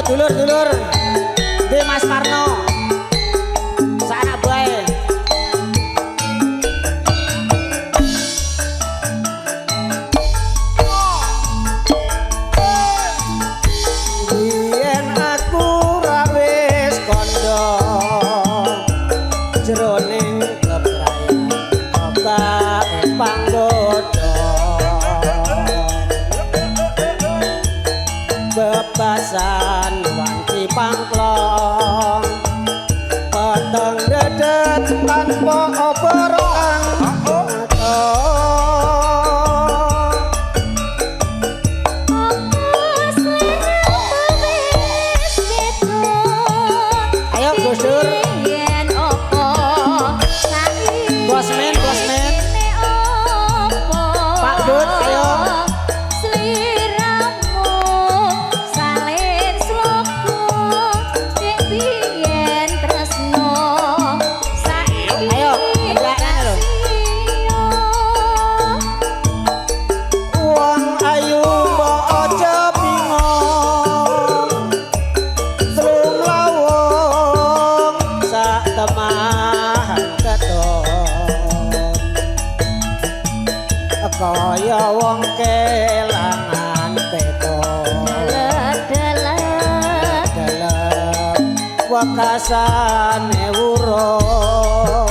Dulur-dulur di Mas Parno sanak bae yen aku ra wis kandha jroning keprayan obak panggoda bebasan wanci pangklong peteng dedet tanpa operang ayo Gus Dur Bosmen Pak Dut ayo kaya wong kelangan peto dalam wakasane urung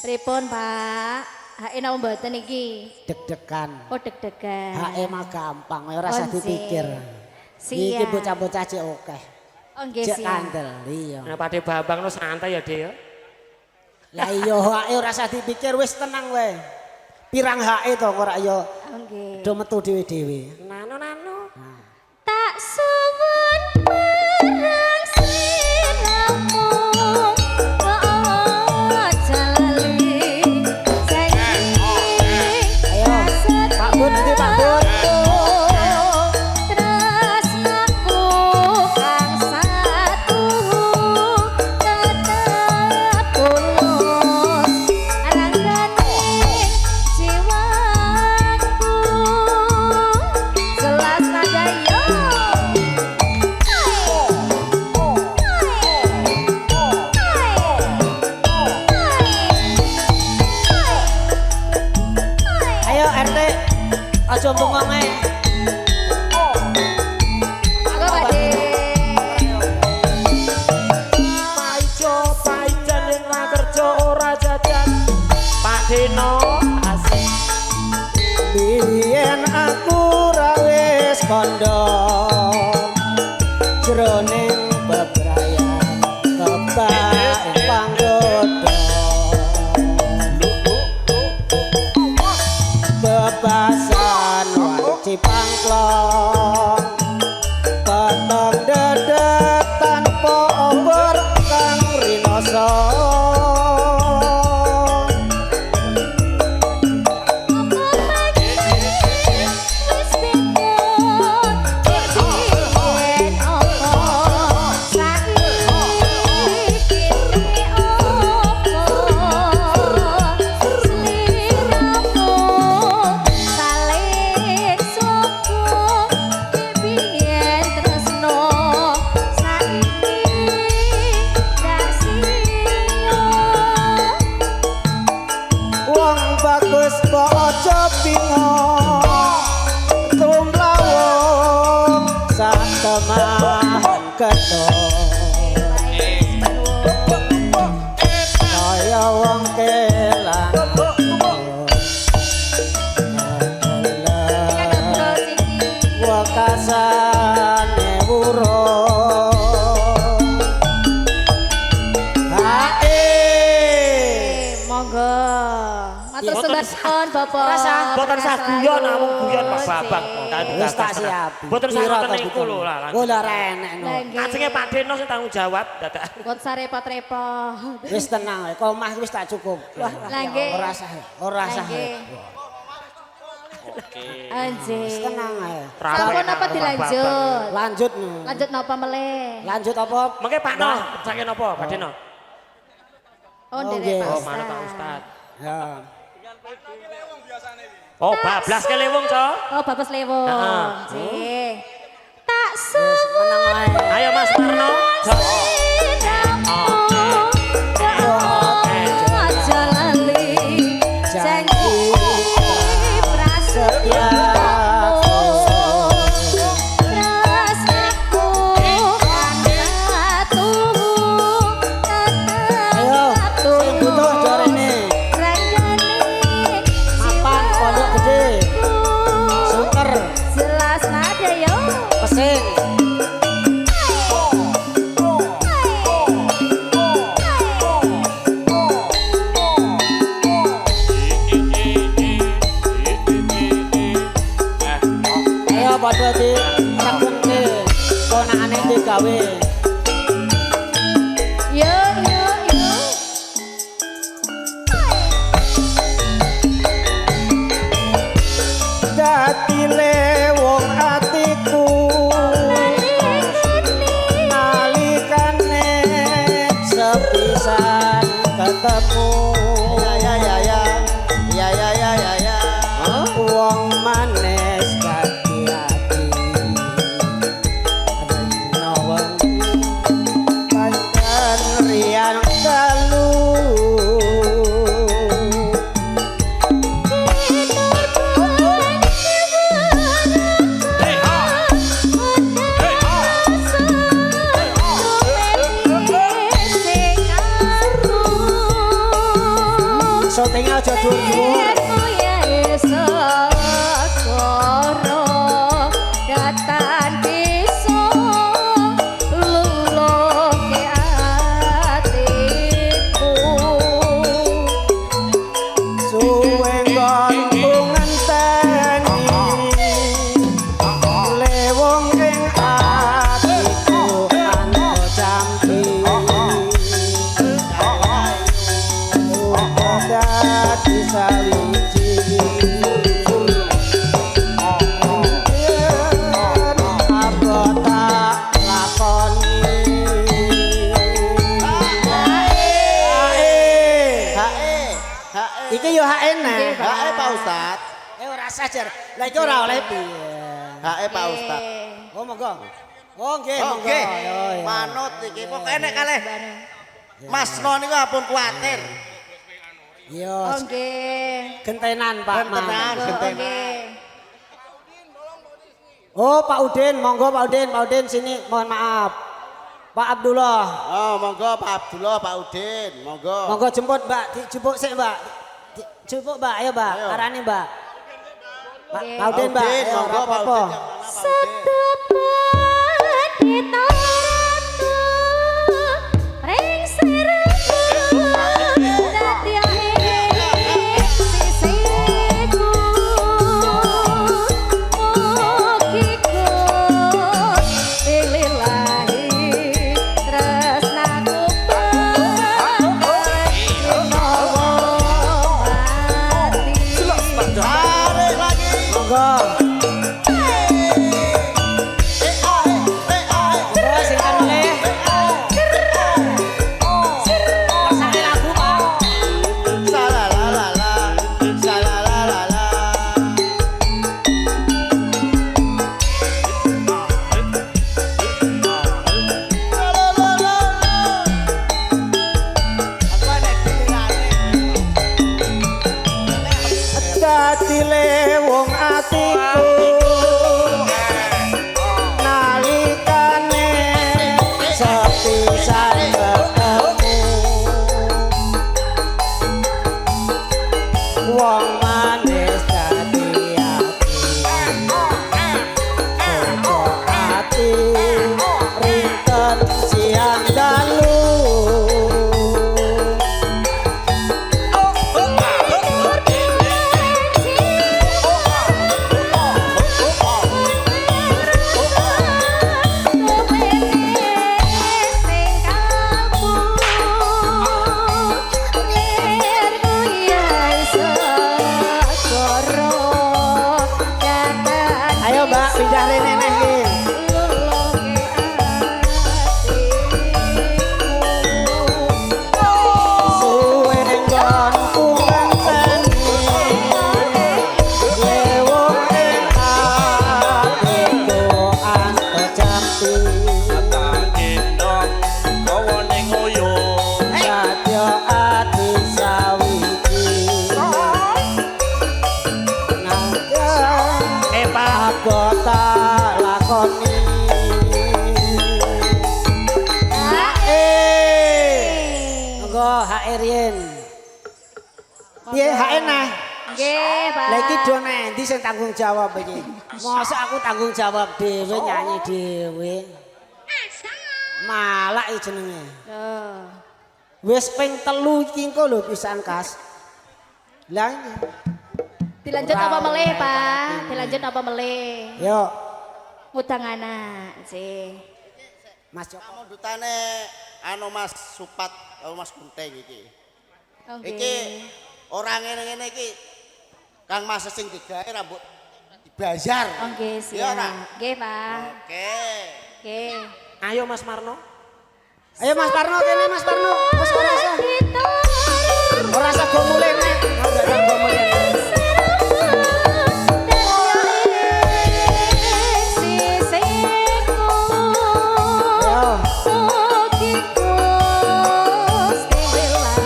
pripun Pak hae napa mboten iki deg-degan oh deg-degan hae mah gampang ora usah dipikir iki bocah-bocah cek akeh oh nggih cek kandel iya nah Pakde Bambang no santai ya Dek ya. Lah iya hae ora usah dipikir wis tenang wae. Pirang hae to ora ya nggih. Do metu dhewe-dhewe. Nano. Tak suwun marang sliramu aja lali ayo Pak Bun nanti Pak Bun. tresnaku kang satu tetep tulus ranggane jiwaku jelas nada yo Ayo RT aja bengong ae. aku Pakde Paijan ning ra kerja ora jajan. Pakde no asik. Biyen aku ra wis kandha jroning bebrayan kebak panggoda bebasan wanci pangklong peteng dedet tanpa ober kang rinoso wis bingung Sumberpun Bapak. Rasa. Boten sah guyon namung guyon Pak Babang. Wis tak siap. Boten sah ngoten niku lho lah. Oh lah renek no. Ajenge Pak Deno sing tanggung jawab dadak. Kon sarepot-repot. Wis tenang, komah wis tak cukup. Wah, Lah nggih. ora sah. Oke. Anjir. Tenang ae. Sampun apa dilanjut? Lanjut no. Lanjut napa meleh? Lanjut apa? Mengke Pak No, saking napa Pak Deno? Oh, nggih. nderek Pak Oh, Ustaz. mana Pak Ustad. Ya. Oh, bablas ke lewung, Cok. Oh, Bapak Lewong. Heeh. Nggih. Tak Wis menang ae. Ayo Mas Marno. Cok. Ayo, sing butuh jorene. Mapan pondok gede. Sunter, Jelas nada yo. pesing. Ayo padha di regengke ponakane digawe. Yo yo yo. Dadi lewong atiku nalikane sepisan ketemu wong manis hati-hati ada wong pancen riang kalu syutingnya aja dhuwur-dhuwur. Suwe nggonku ngenteni lewong ing atiku anto jampi dadi sawiji apa tak lakoni iki yo HE nah. HE Pak Ustad. Ora sajar. Lah iki ora oleh piye. HE Pak Ustad. Oh monggo. Oh nggih, Oh monggo. nggih. Yo, yo. Manut iki pokoke nek kalih Mas No niku ampun kuwatir. Yo, Oh nggih. gentenan Pak Man. Gentenan, Oh, gentenan. nggih. Oh Pak Udin, monggo Pak Udin sini, mohon maaf. Pak Abdullah, Oh, monggo Pak Abdullah, Pak Udin, monggo. monggo jemput Mbak, dijemput sik Mbak. Jemput Mbak, ayo Mbak, Ayo. arani Mbak. Pak Oke. Pak Udin Mbak, ayo monggo ora Pak apa-apa. Udin. Setepat ditaratu ring sirahku dadi sisiku mugiku pililahi tresnaku Tarik lagi. Monggo. riyen. Piye hake nah? Nggih, Pak. Lah iki do endi sing tanggung jawab iki? Mosok aku tanggung jawab dhewe nyanyi dhewe. Malak iki jenenge. Oh. Wis ping 3 iki engko lho pisan Kas. Lah iki. Dilanjut apa meleh, Pak? Dilanjut apa meleh? Yo, Ngudang anak sih. Mas Joko. Kamu dutane anu Mas Supat, Mas Gunting iki. Oke. Iki orang ngene-ngene iki Kang Mas sing digawe rambut dibayar. Oke, Iya, siap. Nak? Nggih, Pak. Oke. Oke. Ayo Mas Marno. Ayo Mas Parno kene Mas Parno. Wis ora usah. Ora usah go mulih nek. Enggak ada go mulih.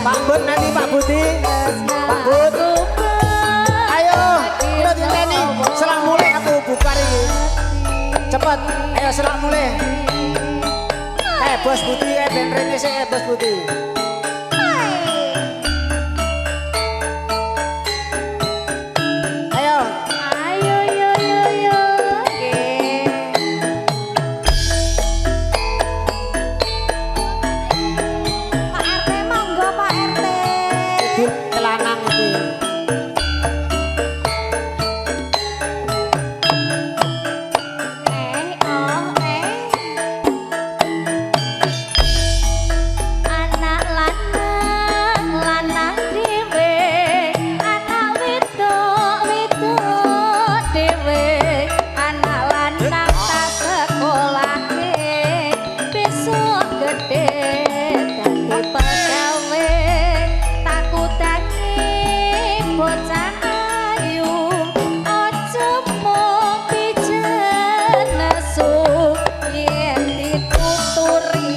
Pak Bud nanti Pak Budi. Pak Bud. Ayo, udah diteni. Selang mulih aku buka iki. Cepet. Ayo selang mulih. Bos Budi ben rene sik Bos Budi. Ayo. Ayo yo yo yo. Oke. Pak RT monggo Pak RT. Itu telanang itu. Anak lanang lanang dhewe, anak wedok wedok dhewe, anak lanang tak sekolahke, besok gede dadi pegawe, takutangi bocah ayu, aja mung pijen nesu, yen dituturi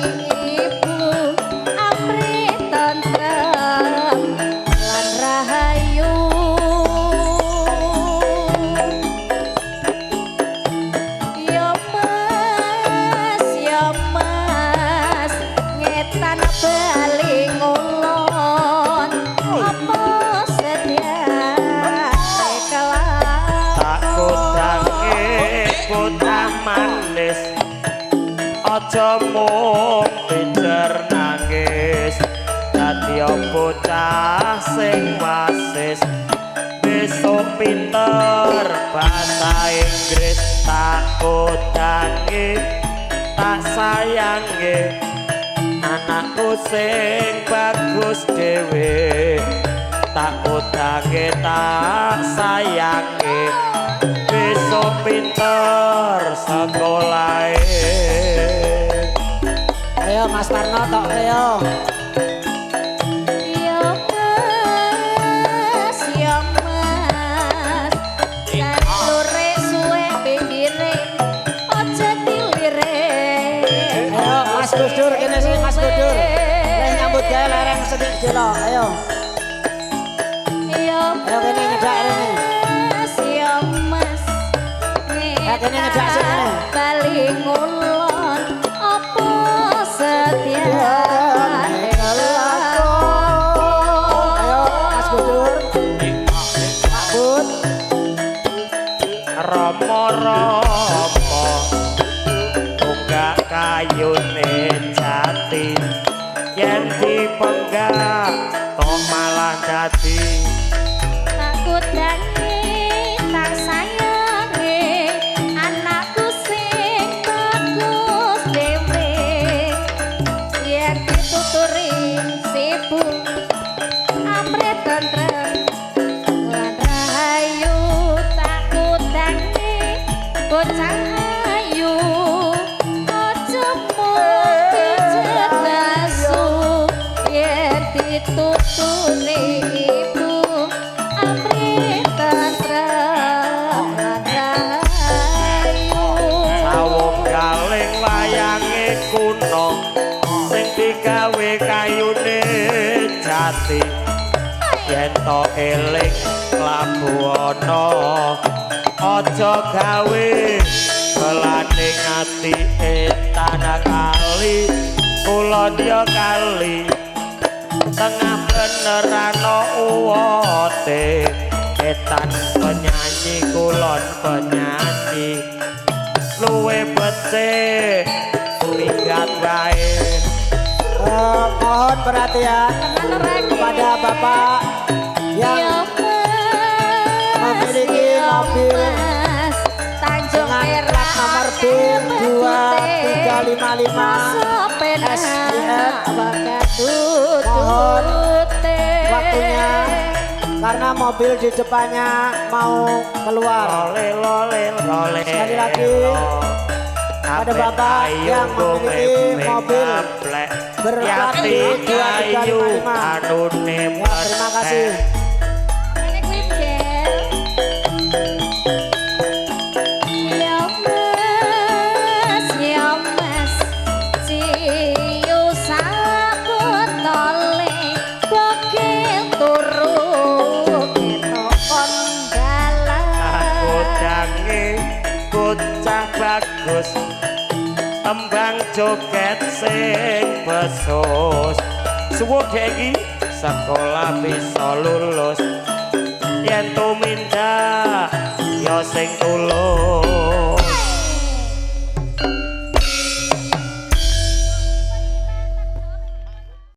ibu, amri tentrem lan rahayu. Ya mas, ngetan bali ngulon, apa sediane kelan. Takut dange bocah manis. Aja mung pinter nangis. Dadi bocah sing wasis. Besok pinter bahasa Inggris. Takut dange tak sayange. Anakku sing bagus dhewe. Takut dange tak sayange. Besok pinter sekolahe. Ayo Mas Parno tok ayo. Ya mas, salure suwe pinggire, aja dilire. Ayo Mas Gusdur kene sih Mas Gusdur. Wis nyambut gawe lereng sedhik jelo. Ayo. Ya Ayo kene nyedak rene. ya mas, kene nyedak sik kene. bali ngulon, apa setiane Ayo Mas Gusdur. Pak Bud. Rama-rama tunggak kayune jati. Yen dipenggak kok malah dadi. Takut dangi tak sayangi, anakku sing bagus dhewe, yen dituturi sibuk amret tentrem lan rahayu. Takut dangi bocah ayu, aja mung pijet nesu, yen dituturi ibu, amri tentrem lan rahayu. Sawung galing wayange kuno sing digawe kayune jati. Yen to eling labu ana aja gawe kelaning ati tanah kali kula dia kali tengah beneran uwote etan penyanyi kulon penyanyi luwe becik minggat wae. Mohon perhatian kepada Bapak yang memiliki mobil Tanjung dengan Perak plat nomor B 2355 SIN. Mohon waktunya karena mobil di depannya mau keluar. Sekali lagi pada Bapak yang memiliki mobil berplat B 2355. Terima kasih. Bocah bagus tembang joget sing besus suwuge iki sekolah bisa lulus yen tumindak ya sing tulus